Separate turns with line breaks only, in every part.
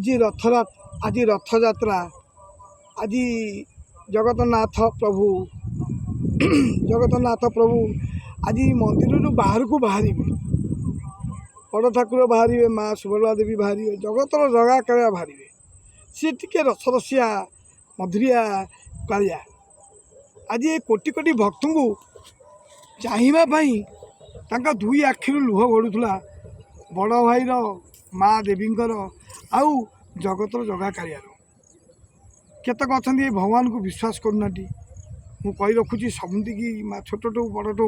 आज रथयात्रा आज जगन्नाथ प्रभु जगन्नाथ प्रभु आज मंदिर बाहर को बाहर बड़ ठाकुर बाहर माँ सुभद्रा देवी बाहर जगतर जगा कालिया बाहर सी टे रसरसिया मधुरिया कालिया आज ये कोटि कोटि भक्त को चाहवाई दुई आखिर लुह गड़ूला बड़ भाईर माँ देवींकर आउ जगतर जगा कालियार केतक अच्छा भगवान को विश्वास करना मुझे कही रखुची समुदी की छोट टू बड़ टू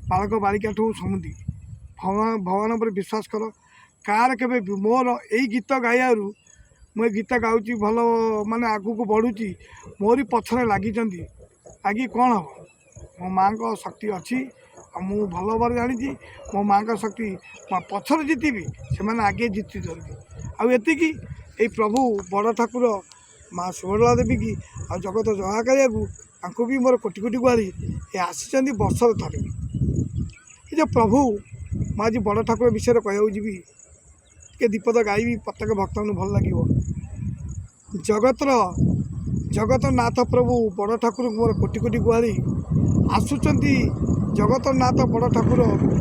बालक बालिका ठू समुदी भगवान पर विश्वास कर कार के मोर यही गीत गाइबारू मुझे गीत गाँची भल माने आगू को बढ़ुची मोरी पछरे लगी लगी कौन हम मो माँ को शक्ति अच्छी मु भल भाव जानी मो माँ का शक्ति पछर जीतबी से आगे जीति आती प्रभु बड़ ठाकुर माँ सुभद्रा देवी की आ जगत जगा कालिया को भी मोर कोटि कोटि गुहारी ये आसी वर्षर थे ये प्रभु मैं आज बड़ ठाकुर विषय कहूँ जी के दीपद गायबी प्रत्येक भक्त भल लगे जगतर जगन्नाथ प्रभु बड़ ठाकुर मोर कोटि कोटि गुहारी आसुंच जगन्नाथ बड़ ठाकुर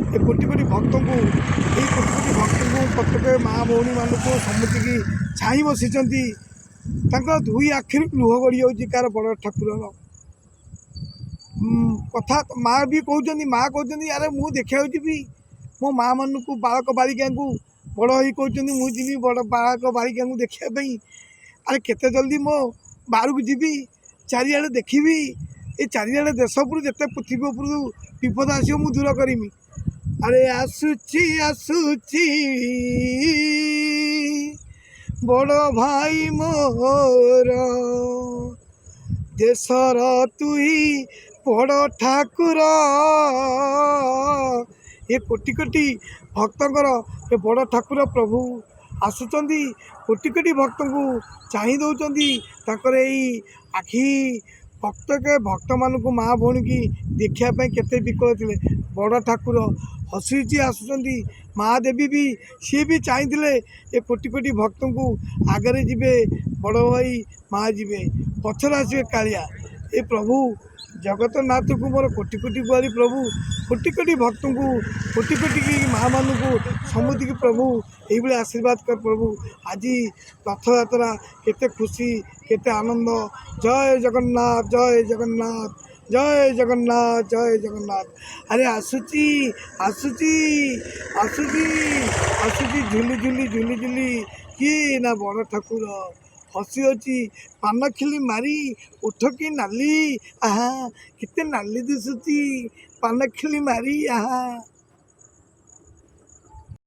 ये कोटि कोटि भक्त को ये कोटि कोटि भक्त को प्रत्येक माँ भौणी मान समझ की छाई बसी दुई आखिर लुह गड़ी जाऊँगी कार बड़ ठाकुर कथा माँ भी कहते माँ कहते अरे मुझे देखा जी मो माँ मान को बालक बालिका को बड़ ही कहते मुझे बड़ बालक बालिका को देखापी अरे केते जल्दी मो बाहर को जीवी चारिआडे देखी ये चारिआडे देश उपर जिते पृथ्वी उपर विपद आसो मु दूर करमी अरे आसुची आसुची बड़ भाई मोर देशर तुई बड़ ठाकुर ये कोटि कोटि भक्तर ये बड़ ठाकुर प्रभु आसुंच कोटि कोटि भक्त को चाह दौरान आखि भक्त के भक्त मान को माँ भौणी की देखापी केते विकल थे बड़ ठाकुर हसी आसुँच माँ देवी भी सी भी चाहिए ये कोटि कोटि भक्त को आगे जीवे बड़ भाई माँ जीवे पछर आसवे कालिया ये प्रभु जगन्नाथ को मोर कोटि कोटि गुहारी प्रभु कोटि कोटि भक्त को कोटि कोटि की माँ मान को समुद्र की प्रभु ये आशीर्वाद कर प्रभु आज रथयात्रा केते खुशी केते आनंद जय जगन्नाथ जय जगन्नाथ जय जगन्नाथ जय जगन्नाथ अरे आसुची आसुची आसुची आसुची झुली झुली झुली झुली कि ना बड़ ठाकुर हसी अच्छी पान खिली मारी उठ की नाली आहा कितने नाली दिशुची पान खिली मारी आहा।